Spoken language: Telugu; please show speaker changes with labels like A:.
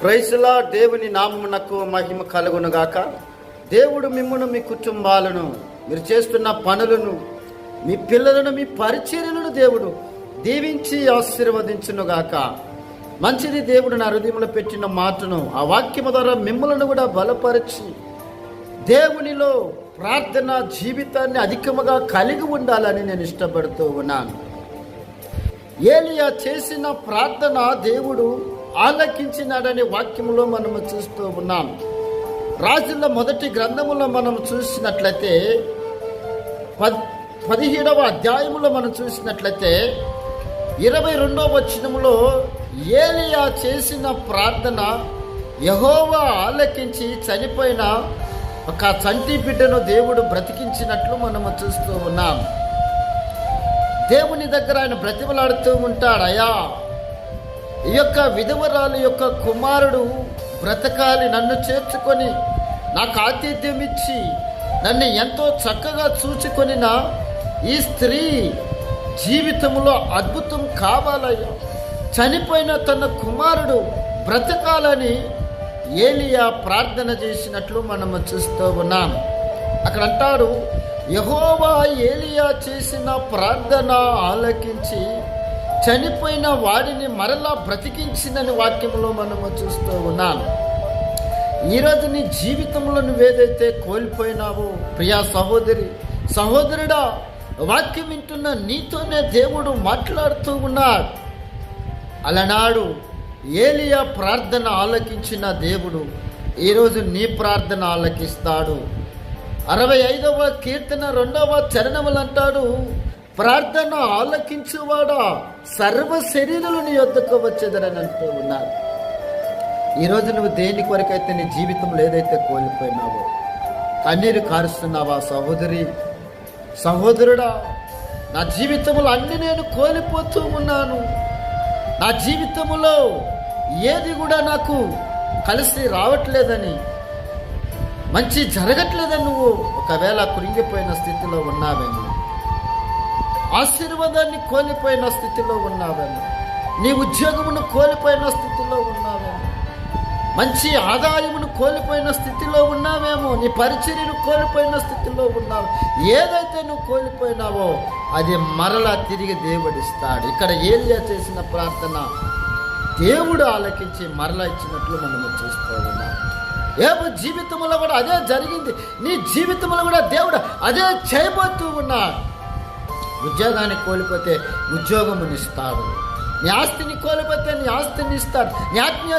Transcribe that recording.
A: ప్రైజ్లా దేవుని నామమునకు మహిమ కలుగునుగాక. దేవుడు మిమ్మును, మీ కుటుంబాలను, మీరు చేస్తున్న పనులను, మీ పిల్లలను, మీ పరిచర్యలను దేవుడు దీవించి ఆశీర్వదించునుగాక. మంచిది. దేవుడు నా హృదయంలో పెట్టిన మాటను, ఆ వాక్యము ద్వారా మిమ్మల్ని కూడా బలపరిచి దేవునిలో ప్రార్థన జీవితాన్ని అధికముగా కలిగి ఉండాలని నేను ఇష్టపడుతూ ఉన్నాను. ఏలియా చేసిన ప్రార్థన దేవుడు ఆలకించినాడనే వాక్యములో మనము చూస్తూ ఉన్నాం. రాజుల మొదటి గ్రంథములో మనం చూసినట్లయితే 17వ అధ్యాయములో మనం చూసినట్లయితే 22వ వచనములో ఏలియా చేసిన ప్రార్థన యెహోవా ఆలకించి చనిపోయిన ఒక చంటి బిడ్డను దేవుడు బ్రతికించినట్లు మనము చూస్తూ ఉన్నాం. దేవుని దగ్గర ఆయన బ్రతిమలాడుతూ ఉంటాడు, అయ్యా ఈ యొక్క విధవరాలు యొక్క కుమారుడు బ్రతకాలి, నన్ను చేర్చుకొని నాకు ఆతిథ్యం ఇచ్చి నన్ను ఎంతో చక్కగా చూచుకొనిన ఈ స్త్రీ జీవితంలో అద్భుతం కావాలయ్యా, చనిపోయిన తన కుమారుడు బ్రతకాలని ఏలియా ప్రార్థన చేసినట్లు మనము చూస్తూ ఉన్నాం. అక్కడ అంటాడు, యెహోవా ఏలియా చేసిన ప్రార్థన ఆలకించి చనిపోయిన వాడిని మరలా బ్రతికించిందని వాక్యంలో మనము చూస్తూ ఉన్నాం. ఈరోజు నీ జీవితంలో నువ్వేదైతే కోల్పోయినావో ప్రియా సహోదరి సహోదరుడా, వాక్యం వింటున్న నీతోనే దేవుడు మాట్లాడుతూ ఉన్నాడు. అలనాడు ఏలియా ప్రార్థన ఆలకించిన దేవుడు ఈరోజు నీ ప్రార్థన ఆలకిస్తాడు. 65వ కీర్తన 2వ చరణములు అంటాడు, ప్రార్థన ఆలకించువాడా సర్వ శరీరులు నీ యొద్దకు వచ్చేదరని అంటూ ఉన్నారు. ఈరోజు నువ్వు దేని కొరకైతే నీ జీవితంలో ఏదైతే కోల్పోయినావో కన్నీరు కారుస్తున్నావా సహోదరి సహోదరుడా, నా జీవితంలో అన్ని నేను కోల్పోతూ ఉన్నాను, నా జీవితంలో ఏది కూడా నాకు కలిసి రావట్లేదని, మంచి జరగట్లేదని నువ్వు ఒకవేళ కృంగిపోయిన స్థితిలో ఉన్నావేమో, ఆశీర్వాదాన్ని కోల్పోయిన స్థితిలో ఉన్నావేమో, నీ ఉద్యోగమును కోల్పోయిన స్థితిలో ఉన్నావేమో, మంచి ఆదాయమును కోల్పోయిన స్థితిలో ఉన్నావేమో, నీ పరిచర్యను కోల్పోయిన స్థితిలో ఉన్నావు. ఏదైతే నువ్వు కోల్పోయినావో అది మరలా తిరిగి దేవుడిస్తాడు. ఇక్కడ ఏలియా చేసిన ప్రార్థన దేవుడు ఆలకించి మరలా ఇచ్చినట్లు మనము చూస్తూ ఉన్నాం. ఏమో జీవితంలో కూడా అదే జరిగింది. నీ జీవితంలో కూడా దేవుడు అదే చేయబోతూ ఉన్నాడు. ఉద్యోగాన్ని కోల్పోతే ఉద్యోగమునిస్తాడు, నీ ఆస్తిని కోల్పోతే నీ ఆస్తిని ఇస్తాడు, నీ ఆత్మీయ